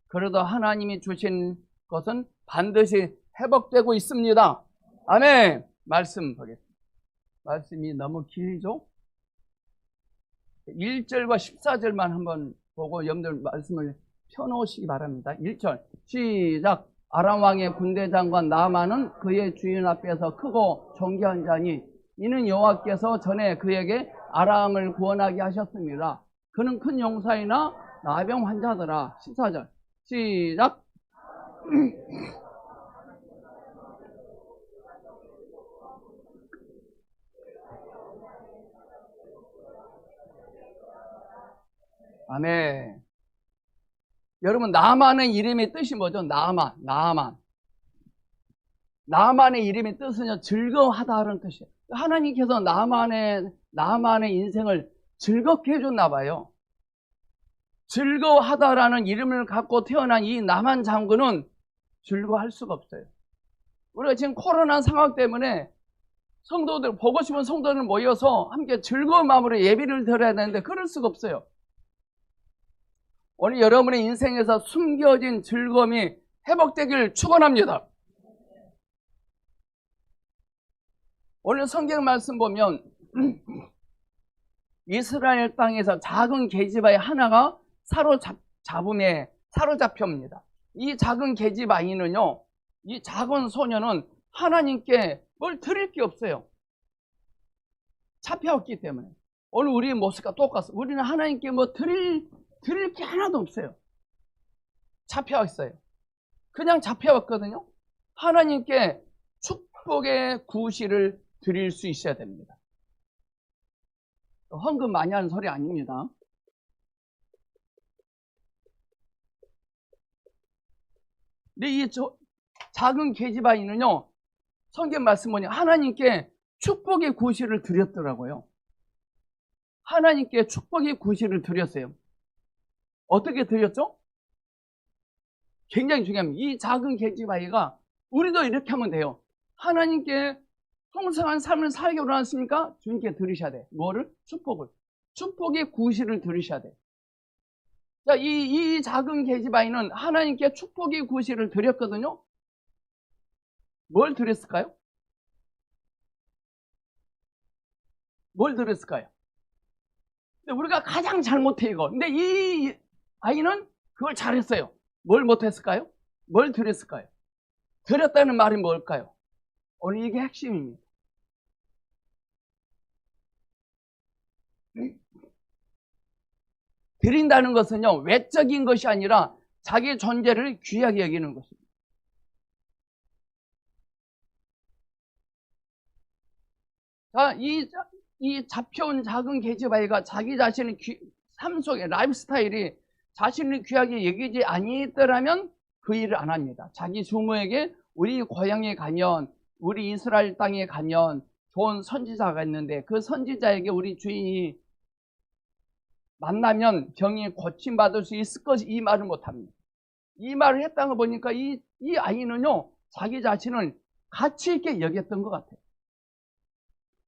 그러다 하나님이 주신 것은 반드시 회복되고 있습니다. 아멘. 말씀 보겠습니다. 말씀이 너무 길죠? 1절과 14절만 한번 보고 여러분들 말씀을 펴놓으시기 바랍니다. 1절 시작. 아람 왕의 군대 장관 나아만은 그의 주인 앞에서 크고 존귀한 자니 이는 여호와께서 전에 그에게 아람을 구원하게 하셨습니다. 그는 큰 용사이나 나병 환자더라. 14절 시작. 아멘. 여러분, 나아만의 이름의 뜻이 뭐죠? 나아만의 이름의 뜻은요, 즐거워하다라는 뜻이에요. 하나님께서 나아만의 인생을 즐겁게 해줬나 봐요. 즐거워하다라는 이름을 갖고 태어난 이 나만 장군은 즐거워할 수가 없어요. 우리가 지금 코로나 상황 때문에 성도들, 보고 싶은 성도들 모여서 함께 즐거운 마음으로 예배를 드려야 되는데 그럴 수가 없어요. 오늘 여러분의 인생에서 숨겨진 즐거움이 회복되길 축원합니다. 오늘 성경 말씀 보면 이스라엘 땅에서 작은 계집아이 하나가 사로잡힙니다. 이 작은 계집아이는요, 이 작은 소녀는 하나님께 뭘 드릴 게 없어요. 잡혀왔기 때문에. 오늘 우리의 모습과 똑같습니다. 우리는 하나님께 뭐 드릴 게 하나도 없어요. 잡혀왔어요. 그냥 잡혀왔거든요. 하나님께 축복의 구실을 드릴 수 있어야 됩니다. 헌금 많이 하는 소리 아닙니다. 근데 이 작은 계집아이는요, 성경 말씀 보니 하나님께 축복의 구실을 드렸더라고요. 하나님께 축복의 구실을 드렸어요. 어떻게 드렸죠? 굉장히 중요합니다. 이 작은 계집아이가 우리도 이렇게 하면 돼요. 하나님께 풍성한 삶을 살게 원하십니까? 주님께 드리셔야 돼. 뭐를? 축복을. 축복의 구실을 드리셔야 돼. 자, 이 작은 계집아이는 하나님께 축복의 구실을 드렸거든요. 뭘 드렸을까요? 뭘 드렸을까요? 근데 우리가 가장 잘못해 이거. 근데 이 아이는 그걸 잘했어요. 뭘 못했을까요? 뭘 드렸을까요? 드렸다는 말이 뭘까요? 오늘 이게 핵심입니다. 드린다는 것은요, 외적인 것이 아니라 자기 존재를 귀하게 여기는 것입니다. 자, 이 잡혀온 작은 계집아이가 자기 자신의 삶 속에 라이프 스타일이 자신을 귀하게 여기지 아니더라면 그 일을 안 합니다. 자기 부모에게 우리 고향에 가면, 우리 이스라엘 땅에 가면 좋은 선지자가 있는데 그 선지자에게 우리 주인이 만나면 병이 고침받을 수 있을 것이, 이 말을 못합니다. 이 말을 했다는 거 보니까 이 아이는요, 자기 자신을 가치 있게 여겼던 것 같아요.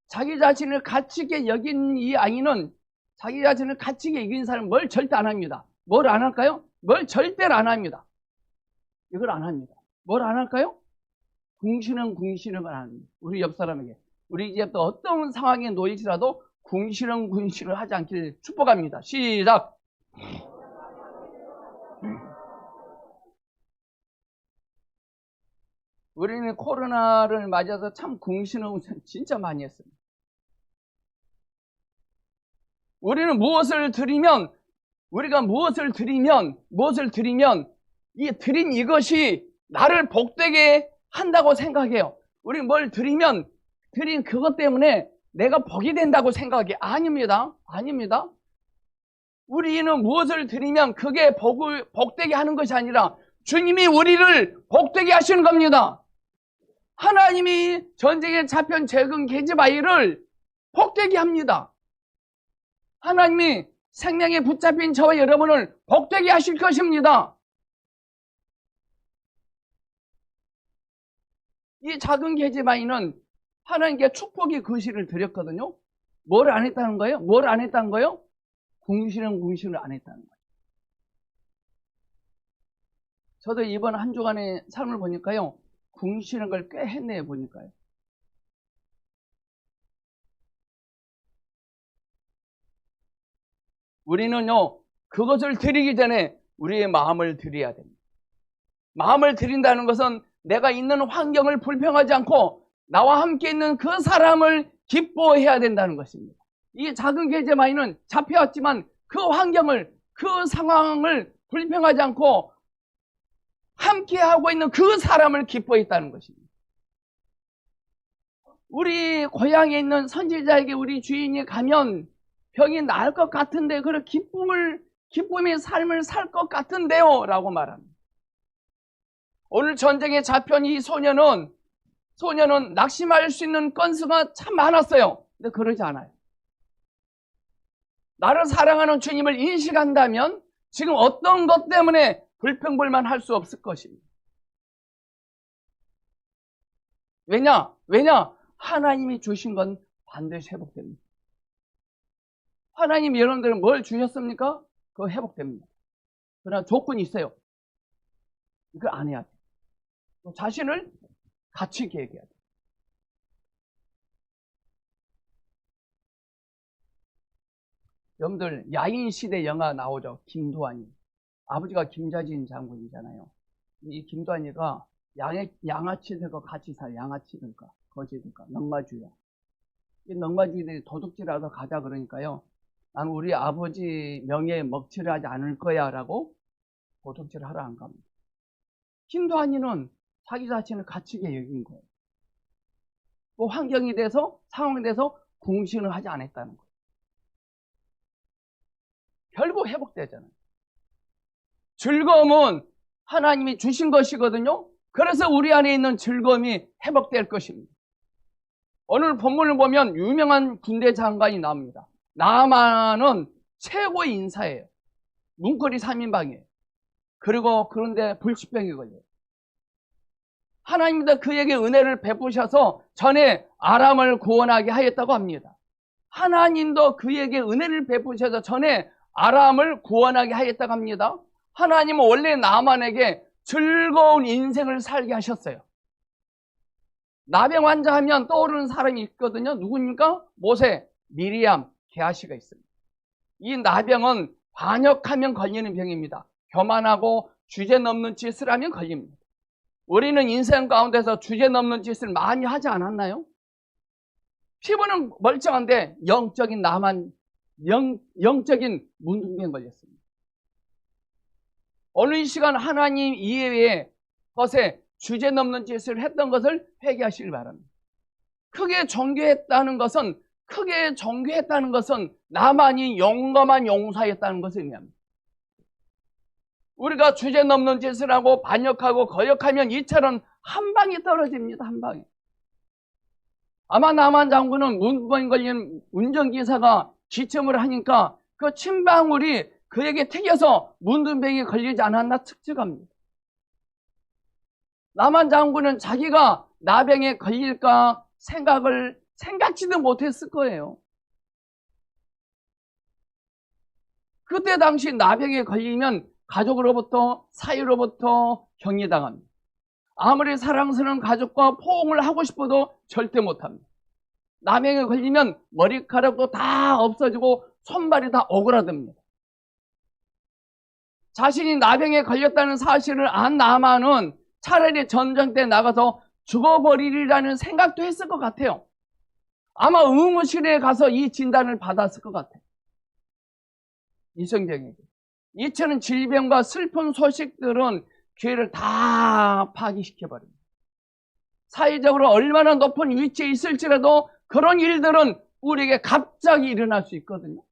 자기 자신을 가치 있게 여긴 이 아이는 자기 자신을 가치 있게 여긴 사람은 뭘 절대 안 합니다. 뭘 안 할까요? 뭘 절대로 안 합니다. 이걸 안 합니다. 뭘 안 할까요? 궁시렁 안 합니다. 우리 옆 사람에게. 우리 이제 또 어떤 상황에 놓일지라도 궁시렁 하지 않기를 축복합니다. 시작! 우리는 코로나를 맞아서 참 궁시렁 진짜 많이 했습니다. 우리는 우리가 무엇을 드리면 이 드린 이것이 나를 복되게 한다고 생각해요. 우리 뭘 드린 그것 때문에 내가 복이 된다고 생각해. 아닙니다. 우리는 무엇을 드리면 그게 복되게 하는 것이 아니라 주님이 우리를 복되게 하시는 겁니다. 하나님이 전쟁에 잡힌 작은 계집아이를 복되게 합니다. 하나님이 생명에 붙잡힌 저와 여러분을 복되게 하실 것입니다. 이 작은 계집아이는 하나님께 축복의 구실을 드렸거든요. 뭘 안 했다는 거예요? 궁시렁 안 했다는 거예요. 저도 이번 한 주간의 삶을 보니까요, 궁시는 걸 꽤 했네요, 보니까요. 우리는요, 그것을 드리기 전에 우리의 마음을 드려야 됩니다. 마음을 드린다는 것은 내가 있는 환경을 불평하지 않고 나와 함께 있는 그 사람을 기뻐해야 된다는 것입니다. 이 작은 게제마이는 잡혀왔지만 그 환경을, 그 상황을 불평하지 않고 함께하고 있는 그 사람을 기뻐했다는 것입니다. 우리 고향에 있는 선지자에게 우리 주인이 가면 병이 나을 것 같은데, 그런 기쁨의 삶을 살 것 같은데요 라고 말합니다. 오늘 전쟁에 잡혀온 이 소년은 낙심할 수 있는 건수가 참 많았어요. 근데 그러지 않아요. 나를 사랑하는 주님을 인식한다면 지금 어떤 것 때문에 불평불만 할 수 없을 것입니다. 왜냐? 하나님이 주신 건 반드시 회복됩니다. 하나님이 여러분들은 뭘 주셨습니까? 그거 회복됩니다. 그러나 조건이 있어요. 이걸 안 해야 돼요. 자신을 가치 있게 얘기해야 돼요. 여러분들 야인시대 영화 나오죠. 김두한이. 아버지가 김자진 장군이잖아요. 이 김두한이가 양아치들과 같이 살, 양아치들과 거지들과 넝마주야. 이 넝마주들이 도둑질하러 가자 그러니까요, 나는 우리 아버지 명예에 먹칠을 하지 않을 거야 라고 도둑질을 하러 안 갑니다. 김두한이는 자기 자신을 가치 있게 여긴 거예요. 그 환경이 돼서, 상황이 돼서 궁신을 하지 않았다는 거예요. 결국 회복되잖아요. 즐거움은 하나님이 주신 것이거든요. 그래서 우리 안에 있는 즐거움이 회복될 것입니다. 오늘 본문을 보면 유명한 군대 장관이 나옵니다. 나아만은 최고의 인사예요. 문거리 3인방이에요. 그리고 그런데 불치병이 걸려요. 하나님도 그에게 은혜를 베푸셔서 전에 아람을 구원하게 하였다고 합니다. 하나님도 그에게 은혜를 베푸셔서 전에 아람을 구원하게 하였다고 합니다. 하나님은 원래 나만에게 즐거운 인생을 살게 하셨어요. 나병 환자하면 떠오르는 사람이 있거든요. 누구입니까? 모세, 미리암, 게하시가 있습니다. 이 나병은 반역하면 걸리는 병입니다. 교만하고 주제넘는 짓을 하면 걸립니다. 우리는 인생 가운데서 주제넘는 짓을 많이 하지 않았나요? 피부는 멀쩡한데 영적인 문둥병 걸렸습니다. 오늘 이 시간 하나님 이외의 것에 주제넘는 짓을 했던 것을 회개하시길 바랍니다. 크게 존귀했다는 것은 나만이 용감한 용사였다는 것을 의미합니다. 우리가 주제넘는 짓을 하고 반역하고 거역하면 이처럼 한 방에 떨어집니다. 한 방에. 아마 나만 장군은 문병 걸린 운전기사가 지침을 하니까 그 침방울이 그에게 튀겨서 문둥병이 걸리지 않았나 측측합니다. 나만 장군은 자기가 나병에 걸릴까 생각지도 못했을 거예요. 그때 당시 나병에 걸리면 가족으로부터, 사유로부터 격리당합니다. 아무리 사랑스러운 가족과 포옹을 하고 싶어도 절대 못합니다. 나병에 걸리면 머리카락도 다 없어지고 손발이 다 오그라듭니다. 자신이 나병에 걸렸다는 사실을 안 나만은 차라리 전쟁 때 나가서 죽어버리리라는 생각도 했을 것 같아요. 아마 의무실에 가서 이 진단을 받았을 것 같아요. 이성경에게. 이처럼 질병과 슬픈 소식들은 교회를 다 파기시켜버립니다. 사회적으로 얼마나 높은 위치에 있을지라도 그런 일들은 우리에게 갑자기 일어날 수 있거든요.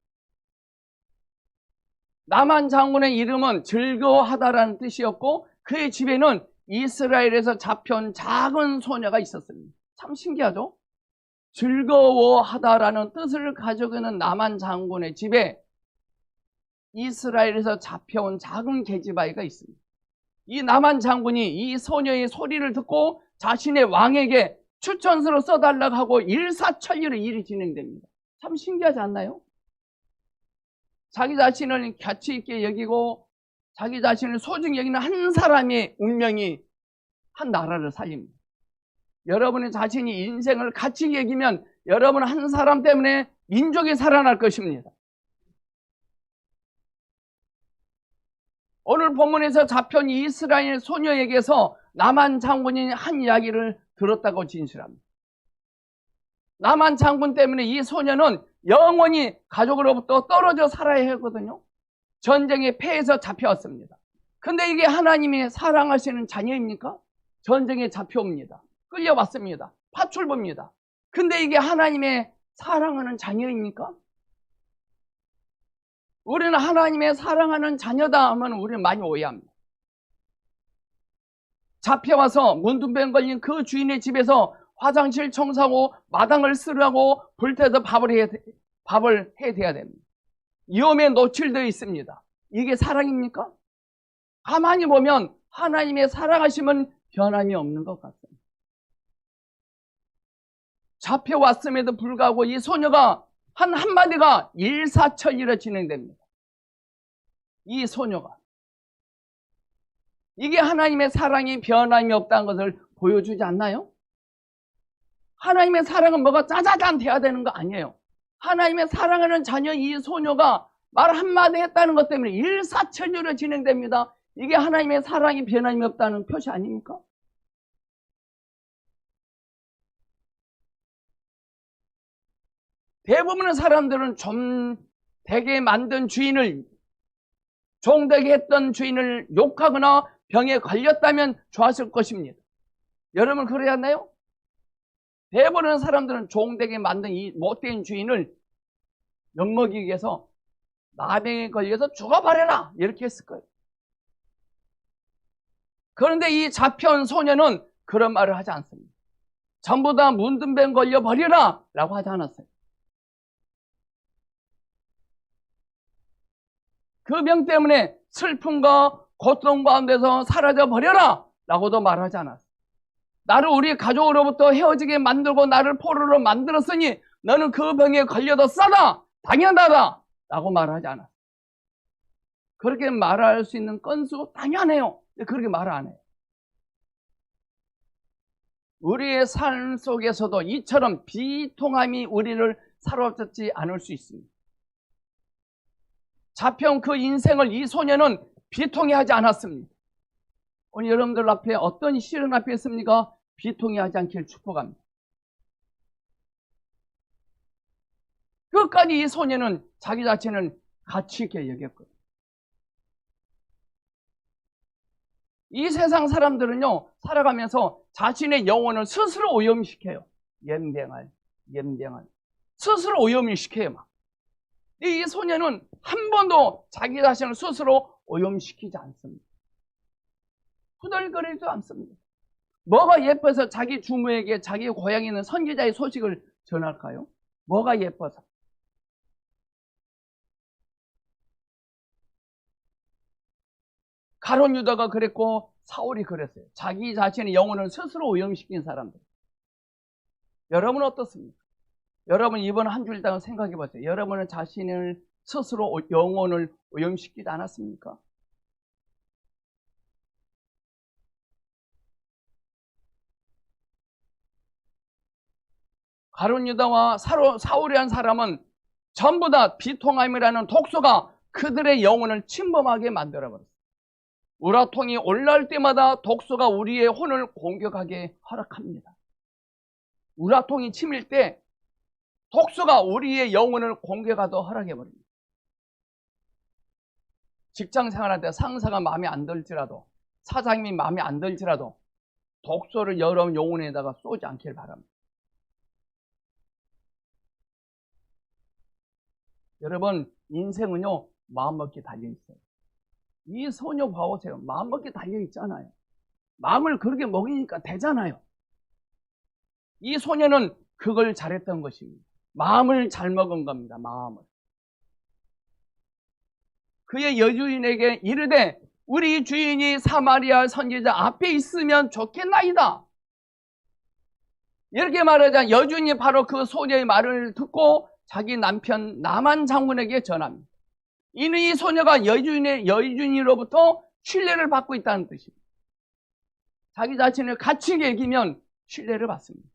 나만 장군의 이름은 즐거워하다라는 뜻이었고 그의 집에는 이스라엘에서 잡혀온 작은 소녀가 있었습니다. 참 신기하죠? 즐거워하다라는 뜻을 가지고 있는 나만 장군의 집에 이스라엘에서 잡혀온 작은 계집아이가 있습니다. 이 나만 장군이 이 소녀의 소리를 듣고 자신의 왕에게 추천서를 써달라고 하고 일사천리로 일이 진행됩니다. 참 신기하지 않나요? 자기 자신을 가치 있게 여기고 자기 자신을 소중히 여기는 한 사람의 운명이 한 나라를 살립니다. 여러분의 자신이 인생을 가치 여기면 여러분 한 사람 때문에 민족이 살아날 것입니다. 오늘 본문에서 잡혀온 이스라엘 소녀에게서 나만 장군이 한 이야기를 들었다고 진술합니다. 나만 장군 때문에 이 소녀는 영원히 가족으로부터 떨어져 살아야 하거든요. 전쟁에 패해서 잡혀왔습니다. 근데 이게 하나님이 사랑하시는 자녀입니까? 전쟁에 잡혀옵니다. 끌려왔습니다. 파출부입니다. 근데 이게 하나님의 사랑하는 자녀입니까? 우리는 하나님의 사랑하는 자녀다 하면 우리는 많이 오해합니다. 잡혀와서 문둥병 걸린 그 주인의 집에서 화장실 청소하고 마당을 쓰라고 불태워서 밥을 해대야 됩니다. 위험에 노출되어 있습니다. 이게 사랑입니까? 가만히 보면 하나님의 사랑하심은 변함이 없는 것 같습니다. 잡혀왔음에도 불구하고 이 소녀가 한 한마디가 일사천리로 진행됩니다. 이 소녀가. 이게 하나님의 사랑이 변함이 없다는 것을 보여주지 않나요? 하나님의 사랑은 뭐가 짜자잔 돼야 되는 거 아니에요. 하나님의 사랑하는 자녀 이 소녀가 말 한마디 했다는 것 때문에 일사천리로 진행됩니다. 이게 하나님의 사랑이 변함이 없다는 표시 아닙니까? 대부분의 사람들은 좀 되게 만든 주인을, 종되게 했던 주인을 욕하거나 병에 걸렸다면 좋았을 것입니다. 여러분 그래야 하나요? 대부분의 사람들은 종되게 만든 이 못된 주인을 엿먹이기 위해서 나병에 걸려서 죽어버려라 이렇게 했을 거예요. 그런데 이 잡혀온 소녀는 그런 말을 하지 않습니다. 전부 다 문둥병 걸려버려라 라고 하지 않았어요. 그 병 때문에 슬픔과 고통 가운데서 사라져버려라 라고도 말하지 않았어요. 나를 우리 가족으로부터 헤어지게 만들고 나를 포로로 만들었으니 너는 그 병에 걸려도 싸다, 당연하다 라고 말하지 않았어요. 그렇게 말할 수 있는 건수 당연해요. 그렇게 말 안 해요. 우리의 삶 속에서도 이처럼 비통함이 우리를 사로잡지 않을 수 있습니다. 잡혀온 그 인생을 이 소녀는 비통해하지 않았습니다. 오늘 여러분들 앞에 어떤 시련 앞에 있습니까? 비통해하지 않길 축복합니다. 끝까지 이 소녀는 자기 자신을 가치 있게 여겼거든요. 이 세상 사람들은요, 살아가면서 자신의 영혼을 스스로 오염시켜요. 연병할. 스스로 오염을 시켜요, 막. 이 소녀는 한 번도 자기 자신을 스스로 오염시키지 않습니다. 후덜거리지도 않습니다. 뭐가 예뻐서 자기 주모에게 자기 고향에 있는 선지자의 소식을 전할까요? 뭐가 예뻐서? 가룟 유다가 그랬고 사울이 그랬어요. 자기 자신의 영혼을 스스로 오염시킨 사람들. 여러분은 어떻습니까? 여러분 이번 한 주일 동안 생각해 보세요. 여러분은 자신을 스스로 영혼을 오염시키지 않았습니까? 가룟 유다와 사울이라는 사람은 전부 다 비통함이라는 독소가 그들의 영혼을 침범하게 만들어버렸어요. 우라통이 올라올 때마다 독소가 우리의 혼을 공격하게 허락합니다. 우라통이 치밀 때 독소가 우리의 영혼을 공격하도록 허락해버립니다. 직장 생활할 때 상사가 마음에 안 들지라도, 사장님이 마음에 안 들지라도 독소를 여러분 영혼에다가 쏘지 않길 바랍니다. 여러분 인생은요 마음먹기에 달려있어요. 이 소녀 봐보세요. 마음먹기에 달려있잖아요. 마음을 그렇게 먹이니까 되잖아요. 이 소녀는 그걸 잘했던 것입니다. 마음을 잘 먹은 겁니다. 마음을. 그의 여주인에게 이르되 우리 주인이 사마리아 선지자 앞에 있으면 좋겠나이다. 이렇게 말하자 여주인이 바로 그 소녀의 말을 듣고 자기 남편 나만 장군에게 전합니다. 이는 이 소녀가 여주인으로부터 신뢰를 받고 있다는 뜻입니다. 자기 자신을 가치 여기면 신뢰를 받습니다.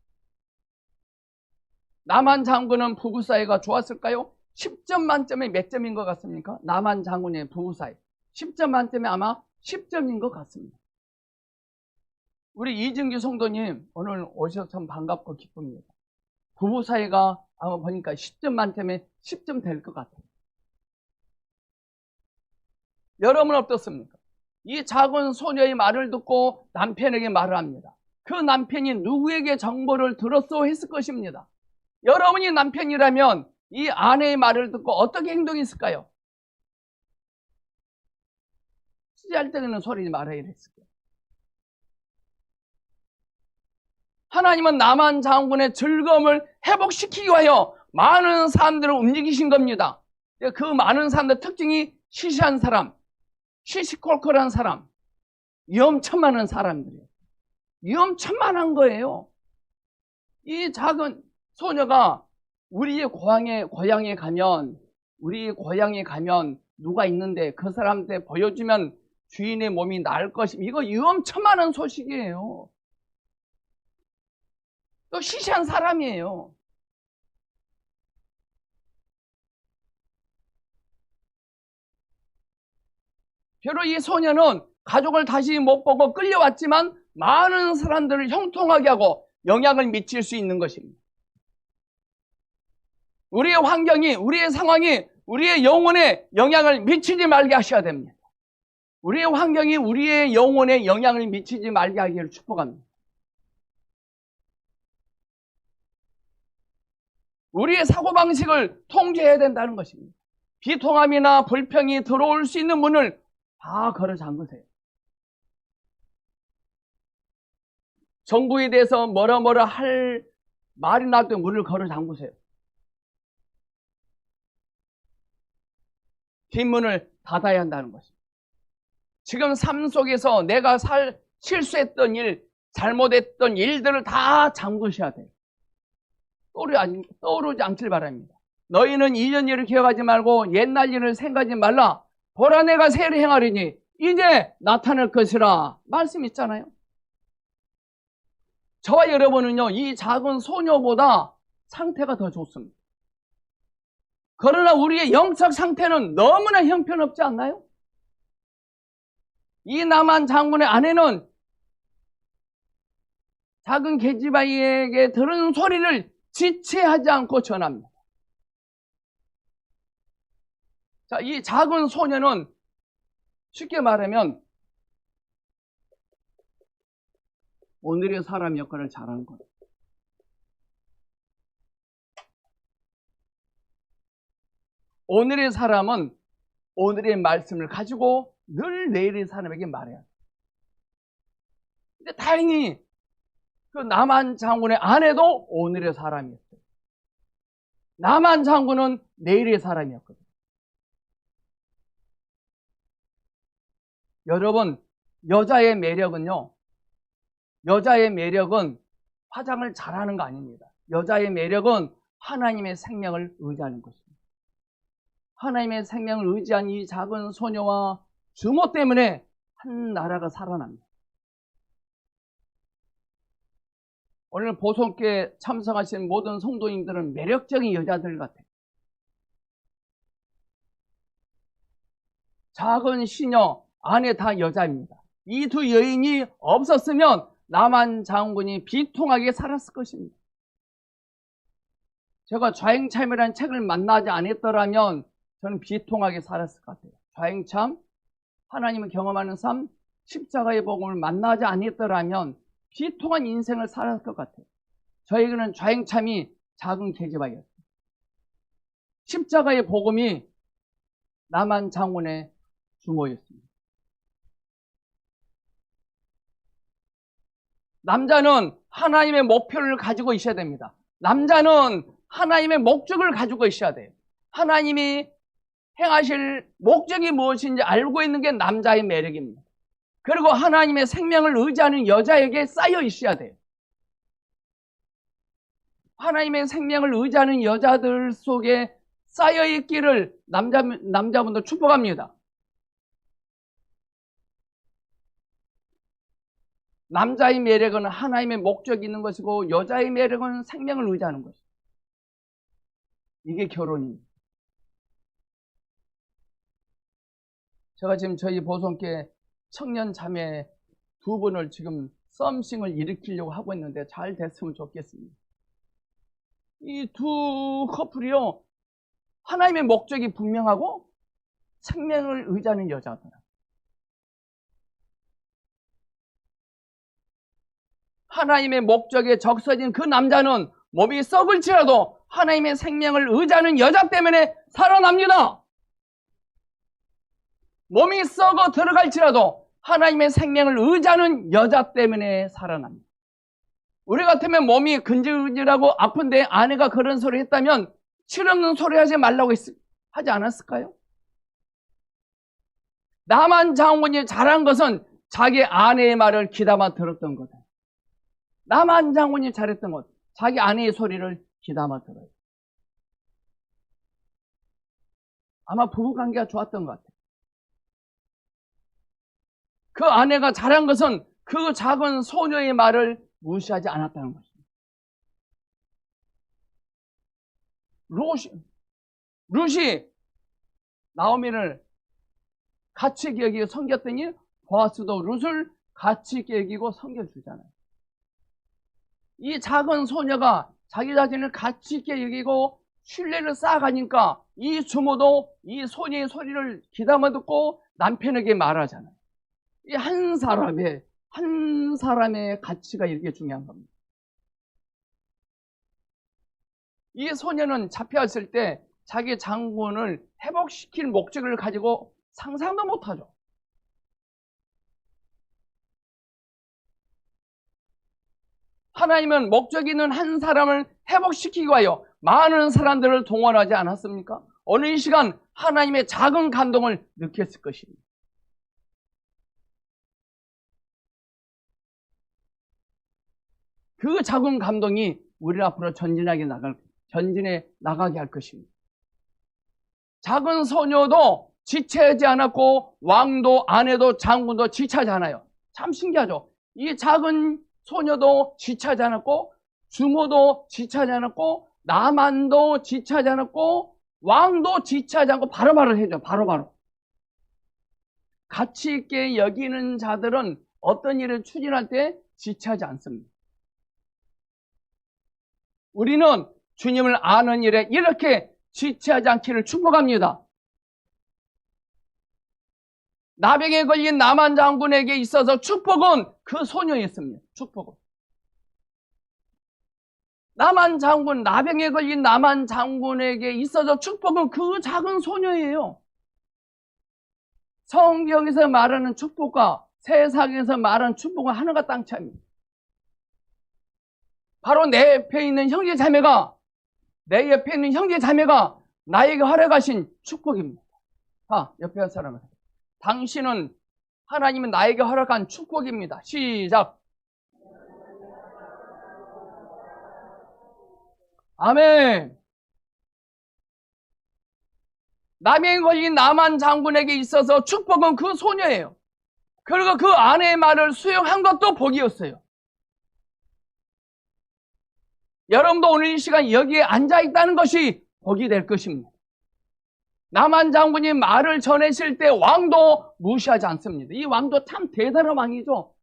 나만 장군은 부부 사이가 좋았을까요? 10점 만점에 몇 점인 것 같습니까? 나만 장군의 부부 사이 10점 만점에 아마 10점인 것 같습니다. 우리 이준규 성도님 오늘 오셔서 참 반갑고 기쁩니다. 부부 사이가 아마 보니까 10점 만점에 10점 될 것 같아요. 여러분 어떻습니까? 이 작은 소녀의 말을 듣고 남편에게 말을 합니다. 그 남편이 누구에게 정보를 들었소 했을 것입니다. 여러분이 남편이라면 이 아내의 말을 듣고 어떻게 행동했을까요? 쓰잘데없는 소리 말아야 했을 거예요. 하나님은 나만 장군의 즐거움을 회복시키기 위하여 많은 사람들을 움직이신 겁니다. 그 많은 사람들 특징이 시시한 사람, 시시콜콜한 사람, 위험천만한 사람들이에요. 위험천만한 거예요. 이 작은 소녀가 우리의 고향에 가면 누가 있는데 그 사람한테 보여주면 주인의 몸이 나을 것입니다. 이거 위험천만한 소식이에요. 또 시시한 사람이에요. 비록 이 소녀는 가족을 다시 못 보고 끌려왔지만 많은 사람들을 형통하게 하고 영향을 미칠 수 있는 것입니다. 우리의 환경이, 우리의 상황이 우리의 영혼에 영향을 미치지 말게 하셔야 됩니다. 우리의 환경이 우리의 영혼에 영향을 미치지 말게 하기를 축복합니다. 우리의 사고방식을 통제해야 된다는 것입니다. 비통함이나 불평이 들어올 수 있는 문을 다 걸어 잠그세요. 정부에 대해서 뭐라 할 말이 나도 문을 걸어 잠그세요. 뒷문을 닫아야 한다는 것입니다. 지금 삶 속에서 내가 실수했던 일, 잘못했던 일들을 다 잠그셔야 돼요. 떠오르지 않길 바랍니다. 너희는 이전 일을 기억하지 말고 옛날 일을 생각하지 말라. 보라 내가 새 일을 행하리니 이제 나타날 것이라 말씀 있잖아요. 저와 여러분은요 이 작은 소녀보다 상태가 더 좋습니다. 그러나 우리의 영적 상태는 너무나 형편없지 않나요? 이 나만 장군의 아내는 작은 계집아이에게 들은 소리를 지체하지 않고 전합니다. 자, 이 작은 소녀는 쉽게 말하면 오늘의 사람 역할을 잘하는 거예요. 오늘의 사람은 오늘의 말씀을 가지고 늘 내일의 사람에게 말해야 돼요. 근데 다행히 그 나만 장군의 아내도 오늘의 사람이었어요. 나만 장군은 내일의 사람이었거든요. 여러분, 여자의 매력은 화장을 잘하는 거 아닙니다. 여자의 매력은 하나님의 생명을 의지하는 것입니다. 하나님의 생명을 의지한 이 작은 소녀와 주모 때문에 한 나라가 살아납니다. 오늘 보성교회 참석하신 모든 성도님들은 매력적인 여자들 같아요. 작은 시녀, 아내 다 여자입니다. 이 두 여인이 없었으면 나만 장군이 비통하게 살았을 것입니다. 제가 좌행참이라는 책을 만나지 않았더라면 저는 비통하게 살았을 것 같아요. 좌행참, 하나님을 경험하는 삶, 십자가의 복음을 만나지 않았더라면 비통한 인생을 살았을 것 같아요. 저에게는 좌행참이 작은 계집아이였어요. 십자가의 복음이 나만 장군의 주모였습니다. 남자는 하나님의 목표를 가지고 있어야 됩니다. 남자는 하나님의 목적을 가지고 있어야 돼요. 하나님이 행하실 목적이 무엇인지 알고 있는 게 남자의 매력입니다. 그리고 하나님의 생명을 의지하는 여자에게 쌓여 있어야 돼요. 하나님의 생명을 의지하는 여자들 속에 쌓여있기를 남자분들 축복합니다. 남자의 매력은 하나님의 목적이 있는 것이고 여자의 매력은 생명을 의지하는 것이고 이게 결혼입니다. 제가 지금 저희 보성교회 청년 자매 두 분을 지금 썸씽을 일으키려고 하고 있는데 잘 됐으면 좋겠습니다. 이 두 커플이요, 하나님의 목적이 분명하고 생명을 의지하는 여자더라. 하나님의 목적에 적서진 그 남자는 몸이 썩을지라도 하나님의 생명을 의지하는 여자 때문에 살아납니다. 몸이 썩어 들어갈지라도 하나님의 생명을 의지하는 여자 때문에 살아납니다. 우리 같으면 몸이 근질근질하고 아픈데 아내가 그런 소리 했다면 실없는 소리 하지 말라고 하지 않았을까요? 나만 장군이 잘한 것은 자기 아내의 말을 귀담아 들었던 거다. 나만 장군이 잘했던 것, 자기 아내의 소리를 귀담아 들어요. 아마 부부관계가 좋았던 것 같아요. 그 아내가 잘한 것은 그 작은 소녀의 말을 무시하지 않았다는 것입니다. 룻이 나오미를 가치 있게 여기고 섬겼더니 보아스도 룻을 가치 있게 여기고 섬겨주잖아요. 이 작은 소녀가 자기 자신을 가치 있게 여기고 신뢰를 쌓아가니까 이 주모도 이 소녀의 소리를 귀담아 듣고 남편에게 말하잖아요. 이 한 사람의 가치가 이렇게 중요한 겁니다. 이 소녀는 잡혀왔을 때 자기 장군을 회복시킬 목적을 가지고 상상도 못하죠. 하나님은 목적 있는 한 사람을 회복시키기 위하여 많은 사람들을 동원하지 않았습니까? 어느 시간 하나님의 작은 감동을 느꼈을 것입니다. 그 작은 감동이 우리를 앞으로 전진해 나가게 할 것입니다. 작은 소녀도 지체하지 않았고 왕도 아내도 장군도 지체하지 않아요. 참 신기하죠. 이 작은 소녀도 지체하지 않았고 주모도 지체하지 않았고 나만도 지체하지 않았고 왕도 지체하지 않고 바로바로 해줘. 바로바로. 가치 있게 여기는 자들은 어떤 일을 추진할 때 지체하지 않습니다. 우리는 주님을 아는 일에 이렇게 지체하지 않기를 축복합니다. 나병에 걸린 나만 장군에게 있어서 축복은 그 소녀였습니다. 축복은. 나병에 걸린 나만 장군에게 있어서 축복은 그 작은 소녀예요. 성경에서 말하는 축복과 세상에서 말하는 축복은 하늘과 땅 차이입니다. 바로 내 옆에 있는 형제 자매가 나에게 허락하신 축복입니다. 옆에 사람은 당신은 하나님은 나에게 허락한 축복입니다. 시작. 아멘. 나병에 걸린 나만 장군에게 있어서 축복은 그 소녀예요. 그리고 그 아내의 말을 수용한 것도 복이었어요. 여러분도 오늘 이 시간 여기에 앉아있다는 것이 복이 될 것입니다. 나만 장군이 말을 전했을 때 왕도 무시하지 않습니다. 이 왕도 참 대단한 왕이죠.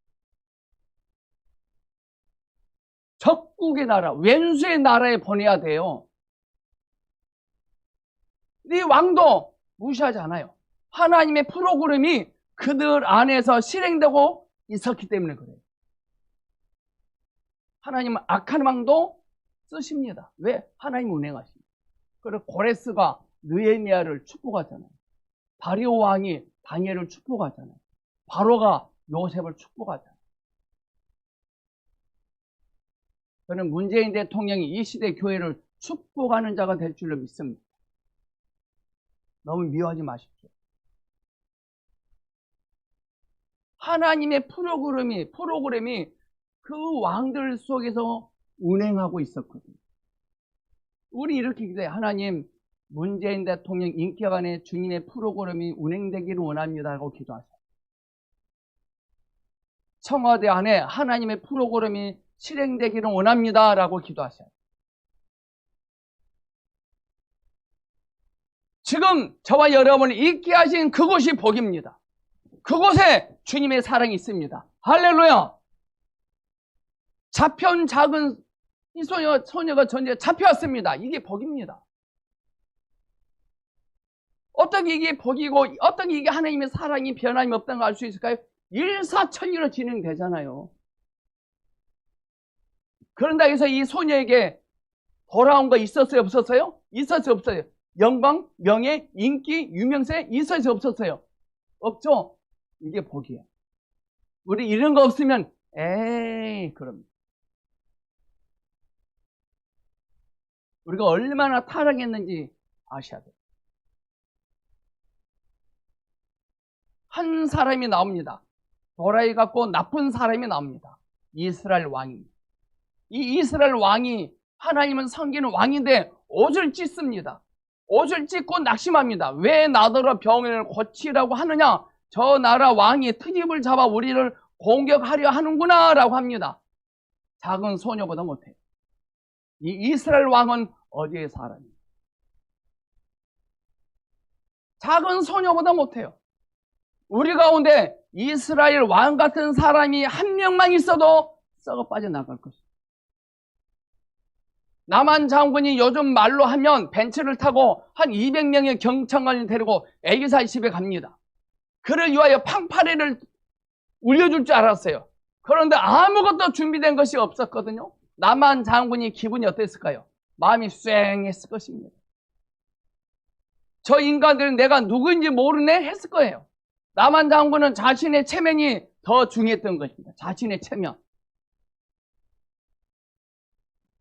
적국의 나라, 왼수의 나라에 보내야 돼요. 이 왕도 무시하지 않아요. 하나님의 프로그램이 그들 안에서 실행되고 있었기 때문에 그래요. 하나님은 악한 왕도 쓰십니다. 왜? 하나님 운행하십니다. 그리고 고레스가 느헤미야를 축복하잖아요. 다리오 왕이 다니엘을 축복하잖아요. 바로가 요셉을 축복하잖아요. 저는 문재인 대통령이 이 시대 교회를 축복하는 자가 될 줄로 믿습니다. 너무 미워하지 마십시오. 하나님의 프로그램이 그 왕들 속에서 운행하고 있었거든요. 우리 이렇게 기도해요. 하나님, 문재인 대통령 인격안에 주님의 프로그램이 운행되기를 원합니다라고 기도하세요. 청와대 안에 하나님의 프로그램이 실행되기를 원합니다라고 기도하세요. 지금 저와 여러분을 있게 하신 그곳이 복입니다. 그곳에 주님의 사랑이 있습니다. 할렐루야! 잡혀온 작은 이 소녀가 전에 잡혀왔습니다. 이게 복입니다. 어떻게 이게 복이고 어떻게 이게 하나님의 사랑이 변함이 없다는 걸 알 수 있을까요? 일사천리로 진행되잖아요. 그런다 해서 이 소녀에게 돌아온 거 있었어요? 없었어요? 있었어요? 없어요? 영광, 명예, 인기, 유명세 있었어요? 없었어요? 없죠? 이게 복이에요. 우리 이런 거 없으면 에이 그럼 우리가 얼마나 타락했는지 아셔야 돼요. 한 사람이 나옵니다. 도라이 같고 나쁜 사람이 나옵니다. 이스라엘 왕이. 이 이스라엘 왕이 하나님은 섬기는 왕인데 옷을 찢습니다. 옷을 찢고 낙심합니다. 왜 나더러 병을 고치라고 하느냐? 저 나라 왕이 트집을 잡아 우리를 공격하려 하는구나 라고 합니다. 작은 소녀보다 못해요. 이 이스라엘 왕은 어디의 사람이에요? 작은 소녀보다 못해요. 우리 가운데 이스라엘 왕 같은 사람이 한 명만 있어도 썩어 빠져나갈 것입니다. 남한 장군이 요즘 말로 하면 벤츠를 타고 한 200명의 경찰관을 데리고 엘리사의 집에 갑니다. 그를 위하여 팡파레를 울려줄 줄 알았어요. 그런데 아무것도 준비된 것이 없었거든요. 남한 장군이 기분이 어땠을까요? 마음이 쇤했을 것입니다. 저 인간들은 내가 누구인지 모르네 했을 거예요. 남한 장군은 자신의 체면이 더 중요했던 것입니다. 자신의 체면.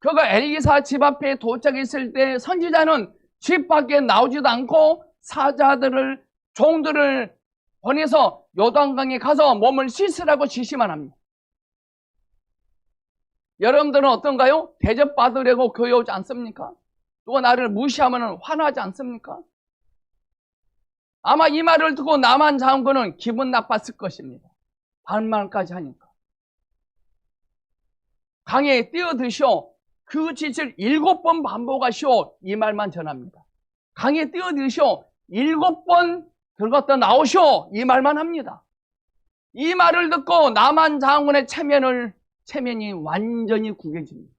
그가 엘리사 집 앞에 도착했을 때 선지자는 집 밖에 나오지도 않고 사자들을 종들을 보내서 요단강에 가서 몸을 씻으라고 지시만 합니다. 여러분들은 어떤가요? 대접받으려고 교회 오지 않습니까? 누가 나를 무시하면 화나지 않습니까? 아마 이 말을 듣고 남한 장군은 기분 나빴을 것입니다. 반말까지 하니까. 강에 뛰어드시오. 그 짓을 7번 반복하시오. 이 말만 전합니다. 강에 뛰어드시오. 7번 들어갔다 나오시오. 이 말만 합니다. 이 말을 듣고 남한 장군의 체면이 완전히 구겨집니다.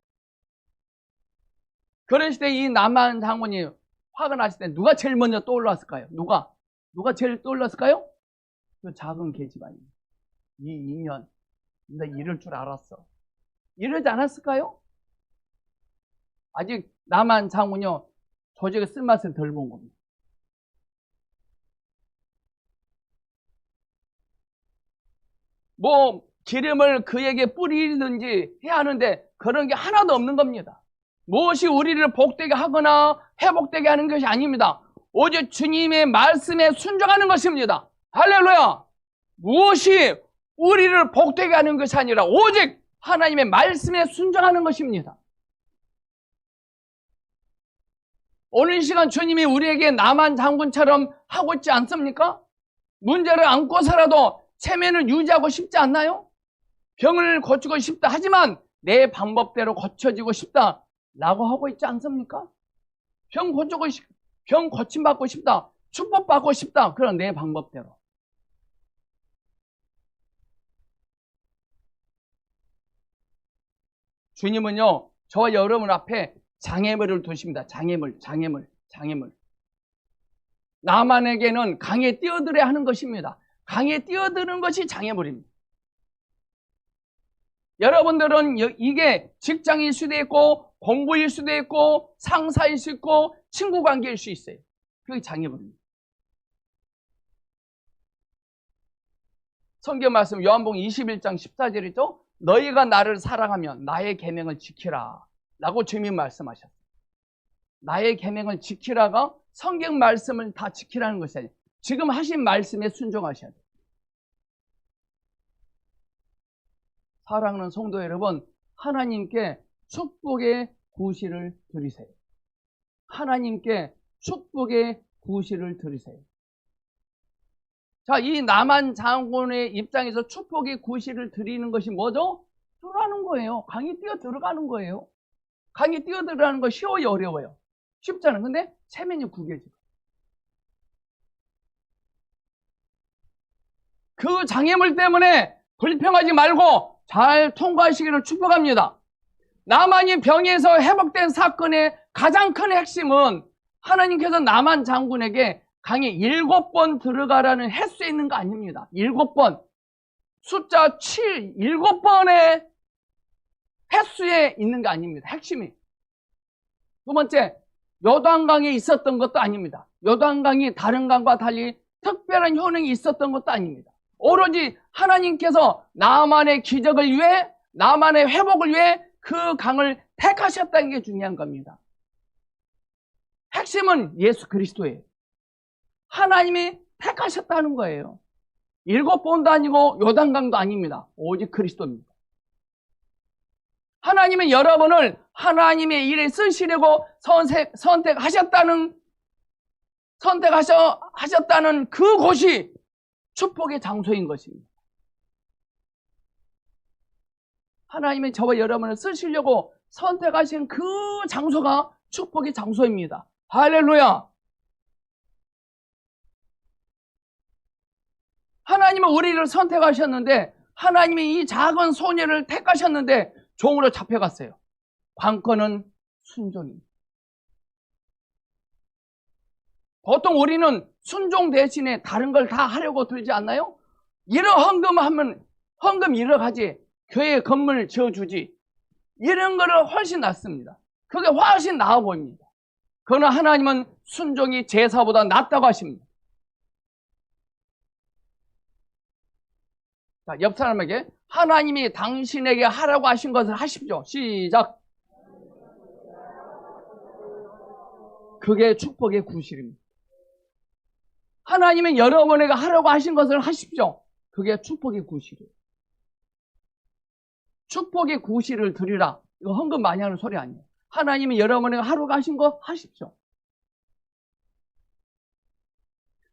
그랬을 때 이 남한 장군이 화가 났을 때 누가 제일 먼저 떠올랐을까요? 누가 제일 떠올랐을까요? 그 작은 계집아입니다. 이 인연, 나 이럴 줄 알았어. 이러지 않았을까요? 아직 남한 장군요, 조직의 쓴맛을 덜 본 겁니다. 뭐 기름을 그에게 뿌리든지 해야 하는데 그런 게 하나도 없는 겁니다. 무엇이 우리를 복되게 하거나 회복되게 하는 것이 아닙니다. 오직 주님의 말씀에 순종하는 것입니다. 할렐루야! 무엇이 우리를 복되게 하는 것이 아니라 오직 하나님의 말씀에 순종하는 것입니다. 오늘 이 시간 주님이 우리에게 남한 장군처럼 하고 있지 않습니까? 문제를 안고서라도 체면을 유지하고 싶지 않나요? 병을 고치고 싶다 하지만 내 방법대로 고쳐지고 싶다라고 하고 있지 않습니까? 병 고침받고 싶다, 축복받고 싶다, 그런 내 방법대로. 주님은요, 저와 여러분 앞에 장애물을 두십니다. 장애물. 나만에게는 강에 뛰어들어야 하는 것입니다. 강에 뛰어드는 것이 장애물입니다. 여러분들은 이게 직장일 수도 있고 공부일 수도 있고 상사일 수 있고 친구 관계일 수 있어요. 그게 장애물입니다. 성경 말씀 요한복음 21장 14절이죠. 너희가 나를 사랑하면 나의 계명을 지키라 라고 주님이 말씀하셨어요. 나의 계명을 지키라가 성경 말씀을 다 지키라는 것이 아니에요. 지금 하신 말씀에 순종하셔야 돼요. 사랑하는 성도 여러분, 하나님께 축복의 구실을 드리세요. 하나님께 축복의 구실을 드리세요. 자, 이 나만 장군의 입장에서 축복의 구실을 드리는 것이 뭐죠? 들어가는 거예요. 강이 뛰어 들어가는 거예요. 강이 뛰어 들어가는 거 쉬워요, 어려워요? 쉽잖아요. 근데 체면이 구겨지고. 그 장애물 때문에 불평하지 말고 잘 통과하시기를 축복합니다. 나만이 병에서 회복된 사건의 가장 큰 핵심은 하나님께서 나만 장군에게 강에 7번 들어가라는 횟수에 있는 거 아닙니다. 7번. 숫자 7, 7번의 횟수에 있는 거 아닙니다. 핵심이. 두 번째, 요단강에 있었던 것도 아닙니다. 요단강이 다른 강과 달리 특별한 효능이 있었던 것도 아닙니다. 오로지 하나님께서 나만의 기적을 위해, 나만의 회복을 위해 그 강을 택하셨다는 게 중요한 겁니다. 핵심은 예수 그리스도예요. 하나님이 택하셨다는 거예요. 7번도 아니고 요단강도 아닙니다. 오직 그리스도입니다. 하나님은 여러분을 하나님의 일에 쓰시려고 선택하셨다는 그곳이 축복의 장소인 것입니다. 하나님이 저와 여러분을 쓰시려고 선택하신 그 장소가 축복의 장소입니다. 할렐루야! 하나님은 우리를 선택하셨는데, 하나님이 이 작은 소녀를 택하셨는데 종으로 잡혀갔어요. 관건은 순종입니다. 보통 우리는 순종 대신에 다른 걸 다 하려고 들지 않나요? 이런 헌금 잃어가지, 교회 건물 지어주지, 이런 거를 훨씬 낫습니다. 그게 훨씬 나아 보입니다. 그러나 하나님은 순종이 제사보다 낫다고 하십니다. 자, 옆 사람에게 하나님이 당신에게 하라고 하신 것을 하십시오. 시작. 그게 축복의 구실입니다. 하나님은 여러분에게 하라고 하신 것을 하십시오. 그게 축복의 구실이에요. 축복의 구실을 드리라. 이거 헌금 많이 하는 소리 아니에요. 하나님이 여러분에게 하라고 하신 거 하십시오.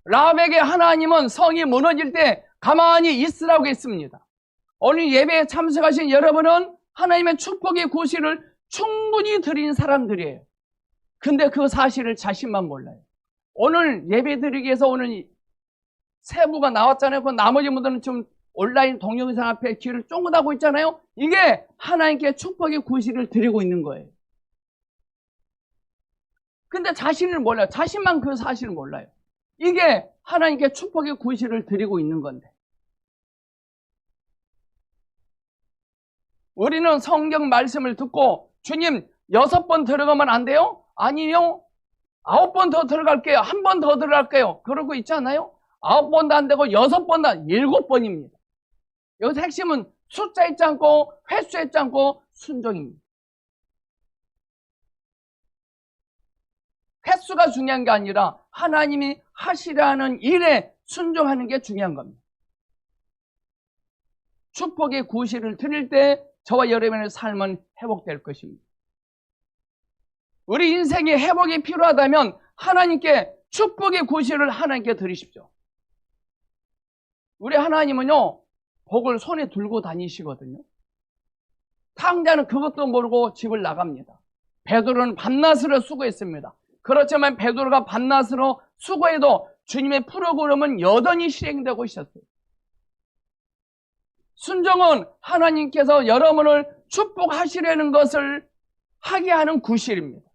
라합에게 하나님은 성이 무너질 때 가만히 있으라고 했습니다. 오늘 예배에 참석하신 여러분은 하나님의 축복의 구실을 충분히 드린 사람들이에요. 근데 그 사실을 자신만 몰라요. 오늘 예배 드리기 위해서 오늘 세부가 나왔잖아요. 그 나머지 분들은 지금 온라인 동영상 앞에 귀를 쫑긋하고 있잖아요. 이게 하나님께 축복의 구실을 드리고 있는 거예요. 근데 자신을 몰라요. 자신만 그 사실을 몰라요. 이게 하나님께 축복의 구실을 드리고 있는 건데. 우리는 성경 말씀을 듣고 주님 6번 들어가면 안 돼요? 아니요. 9번 더 들어갈게요. 1번 더 들어갈게요. 그러고 있잖아요. 9번도 안 되고 6번도 안 되고 7번입니다. 여기서 핵심은 숫자 있지 않고 횟수 있지 않고 순종입니다. 횟수가 중요한 게 아니라 하나님이 하시라는 일에 순종하는 게 중요한 겁니다. 축복의 구실을 드릴 때 저와 여러분의 삶은 회복될 것입니다. 우리 인생에 회복이 필요하다면 하나님께 축복의 구실을 하나님께 드리십시오. 우리 하나님은요, 복을 손에 들고 다니시거든요. 탕자는 그것도 모르고 집을 나갑니다. 베드로는 밤낮으로 수고했습니다. 그렇지만 베드로가 밤낮으로 수고해도 주님의 프로그램은 여전히 실행되고 있었어요. 순종은 하나님께서 여러분을 축복하시려는 것을 하게 하는 구실입니다.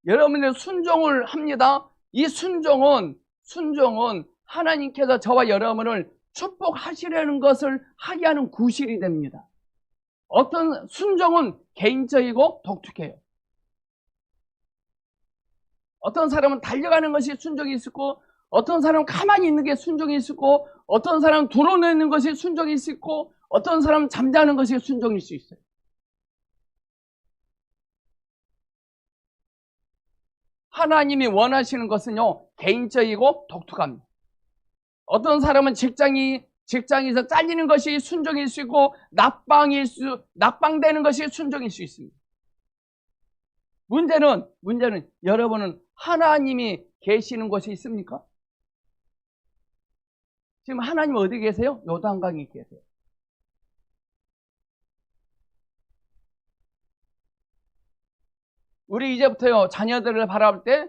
여러분의 순종을 합니다. 이 순종은 하나님께서 저와 여러분을 축복하시려는 것을 하게 하는 구실이 됩니다. 어떤 순종은 개인적이고 독특해요. 어떤 사람은 달려가는 것이 순종이 있고, 어떤 사람은 가만히 있는 게 순종이 있고, 어떤 사람은 드러내는 것이 순종이 있고, 어떤 사람은 잠자는 것이 순종일 수 있어요. 하나님이 원하시는 것은요, 개인적이고 독특합니다. 어떤 사람은 직장에서 잘리는 것이 순종일 수 있고, 낙방되는 것이 순종일 수 있습니다. 문제는 여러분은 하나님이 계시는 곳에 있습니까? 지금 하나님 어디 계세요? 요단강에 계세요. 우리 이제부터요, 자녀들을 바라볼 때,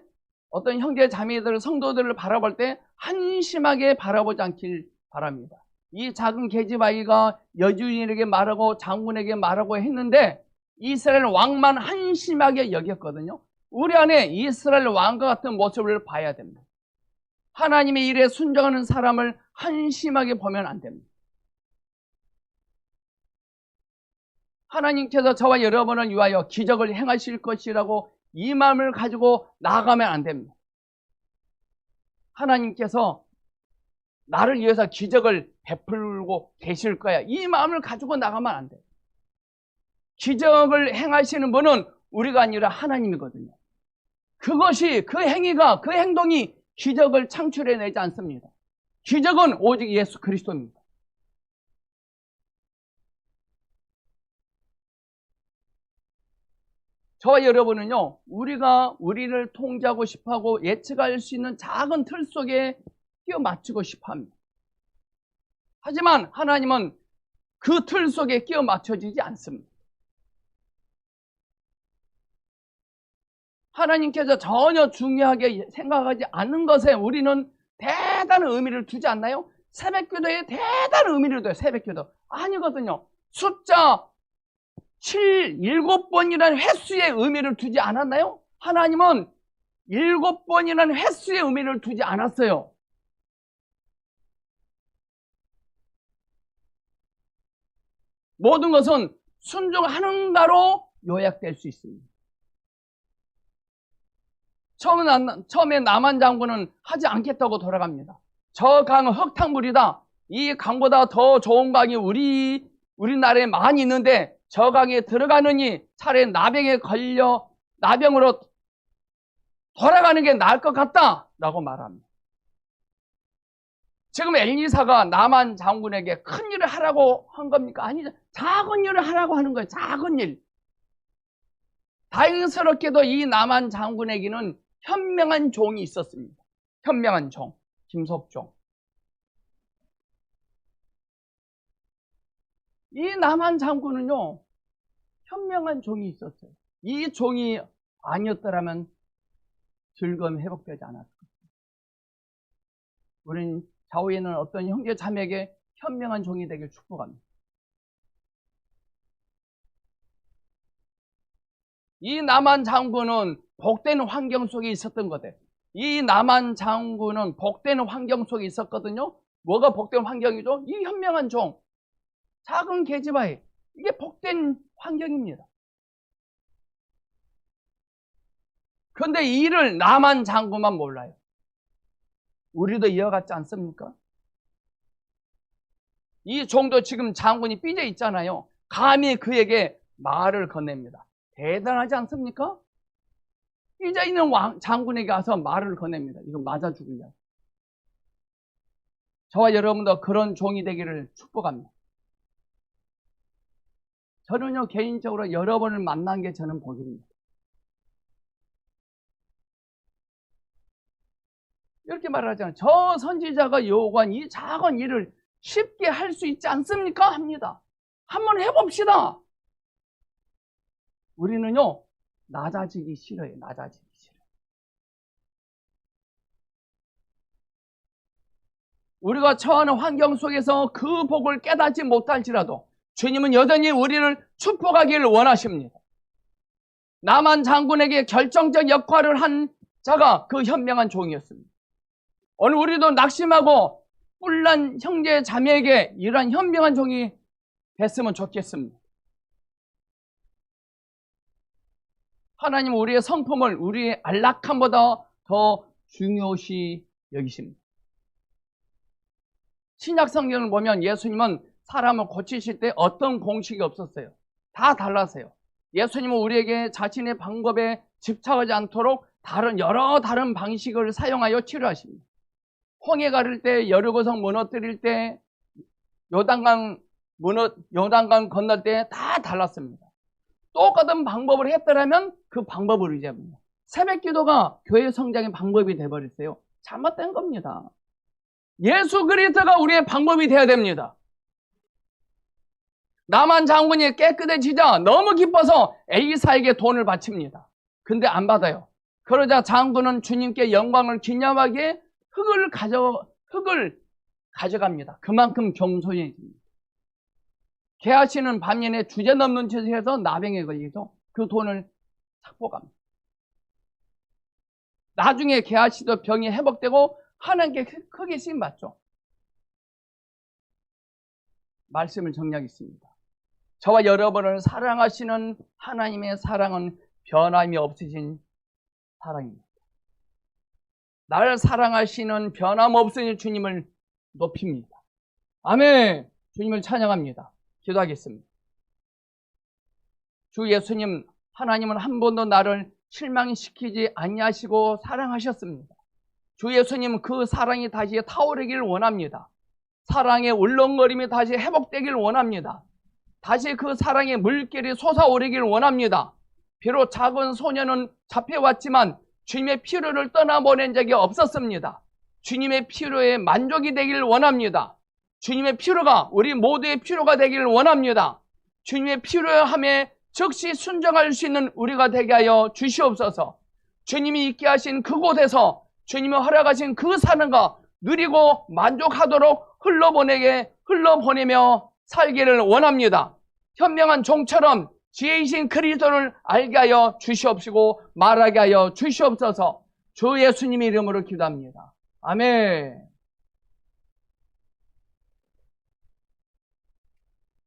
어떤 형제 자매들, 성도들을 바라볼 때 한심하게 바라보지 않길 바랍니다. 이 작은 계집아이가 여주인에게 말하고 장군에게 말하고 했는데 이스라엘 왕만 한심하게 여겼거든요. 우리 안에 이스라엘 왕과 같은 모습을 봐야 됩니다. 하나님의 일에 순종하는 사람을 한심하게 보면 안 됩니다. 하나님께서 저와 여러분을 위하여 기적을 행하실 것이라고 이 마음을 가지고 나아가면 안 됩니다. 하나님께서 나를 위해서 기적을 베풀고 계실 거야, 이 마음을 가지고 나가면 안 돼요. 기적을 행하시는 분은 우리가 아니라 하나님이거든요. 그것이, 그 행위가, 그 행동이 기적을 창출해내지 않습니다. 기적은 오직 예수 그리스도입니다. 저와 여러분은요, 우리가 우리를 통제하고 싶어하고 예측할 수 있는 작은 틀 속에 끼워 맞추고 싶어 합니다. 하지만 하나님은 그 틀 속에 끼워 맞춰지지 않습니다. 하나님께서 전혀 중요하게 생각하지 않는 것에 우리는 대단한 의미를 두지 않나요? 새벽기도에 대단한 의미를 둬요. 새벽기도 아니거든요. 숫자 7번이라는 횟수의 의미를 두지 않았나요? 하나님은 7번이라는 횟수의 의미를 두지 않았어요. 모든 것은 순종하는가로 요약될 수 있습니다. 처음에 남한 장군은 하지 않겠다고 돌아갑니다. 저 강은 흙탕물이다. 이 강보다 더 좋은 강이 우리나라에 많이 있는데 저 강에 들어가느니 차라리 나병에 걸려 나병으로 돌아가는 게 나을 것 같다 라고 말합니다. 지금 엘리사가 남한 장군에게 큰 일을 하라고 한 겁니까? 아니죠. 작은 일을 하라고 하는 거예요. 작은 일. 다행스럽게도 이 남한 장군에게는 현명한 종이 있었습니다. 현명한 종, 김석종. 이 남한 장군은요, 현명한 종이 있었어요. 이 종이 아니었더라면 즐거움이 회복되지 않았을 것입니다. 우리는 좌우에 있는 어떤 형제 자매에게 현명한 종이 되길 축복합니다. 이 남한 장군은 복된 환경 속에 있었던 거예요. 이 남한 장군은 복된 환경 속에 있었거든요. 뭐가 복된 환경이죠? 이 현명한 종, 작은 계집아이, 이게 복된 환경입니다. 그런데 이 일을 남한 장군만 몰라요. 우리도 이어갔지 않습니까? 이 종도 지금 장군이 삐져 있잖아요. 감히 그에게 말을 건넵니다. 대단하지 않습니까? 삐져 있는 장군에게 가서 말을 건넵니다. 이거 맞아 죽으려. 저와 여러분도 그런 종이 되기를 축복합니다. 저는요, 개인적으로 여러분을 만난 게 저는 복입니다. 이렇게 말하잖아요. 저 선지자가 요구한 이 작은 일을 쉽게 할 수 있지 않습니까? 합니다. 한번 해봅시다. 우리는요, 낮아지기 싫어요. 낮아지기 싫어요. 우리가 처하는 환경 속에서 그 복을 깨닫지 못할지라도 주님은 여전히 우리를 축복하기를 원하십니다. 남한 장군에게 결정적 역할을 한 자가 그 현명한 종이었습니다. 오늘 우리도 낙심하고 뿔난 형제 자매에게 이러한 현명한 종이 됐으면 좋겠습니다. 하나님은 우리의 성품을 우리의 안락함보다 더 중요시 여기십니다. 신약 성경을 보면 예수님은 사람을 고치실 때 어떤 공식이 없었어요. 다 달랐어요. 예수님은 우리에게 자신의 방법에 집착하지 않도록 여러 다른 방식을 사용하여 치료하십니다. 홍해 가를 때, 여리고성 무너뜨릴 때, 요단강 건널 때 다 달랐습니다. 똑같은 방법을 했더라면 그 방법을 의지합니다. 새벽 기도가 교회 성장의 방법이 돼버렸어요. 잘못된 겁니다. 예수 그리스도가 우리의 방법이 돼야 됩니다. 나만 장군이 깨끗해지자 너무 기뻐서 엘리사에게 돈을 바칩니다. 근데 안 받아요. 그러자 장군은 주님께 영광을 기념하기에 흙을 가져갑니다. 그만큼 겸손해집니다. 게하시는 반면에 주제넘는 짓을 해서 나병에 걸리죠. 그 돈을 착복합니다. 나중에 게하시도 병이 회복되고 하나님께 크게 쓰임받죠. 말씀을 정리하겠습니다. 저와 여러분을 사랑하시는 하나님의 사랑은 변함이 없으신 사랑입니다. 나를 사랑하시는 변함없으신 주님을 높입니다. 아멘. 주님을 찬양합니다. 기도하겠습니다. 주 예수님, 하나님은 한 번도 나를 실망시키지 아니하시고 사랑하셨습니다. 주 예수님, 그 사랑이 다시 타오르길 원합니다. 사랑의 울렁거림이 다시 회복되길 원합니다. 다시 그 사랑의 물결이 솟아오르길 원합니다. 비록 작은 소녀는 잡혀왔지만 주님의 필요를 떠나보낸 적이 없었습니다. 주님의 필요에 만족이 되길 원합니다. 주님의 필요가 우리 모두의 필요가 되길 원합니다. 주님의 필요함에 즉시 순종할 수 있는 우리가 되게 하여 주시옵소서. 주님이 있게 하신 그곳에서 주님이 허락하신 그 사랑과 누리고 만족하도록 흘러보내며 살기를 원합니다. 현명한 종처럼 지혜이신 그리스도를 알게 하여 주시옵시고 말하게 하여 주시옵소서. 주 예수님의 이름으로 기도합니다. 아멘.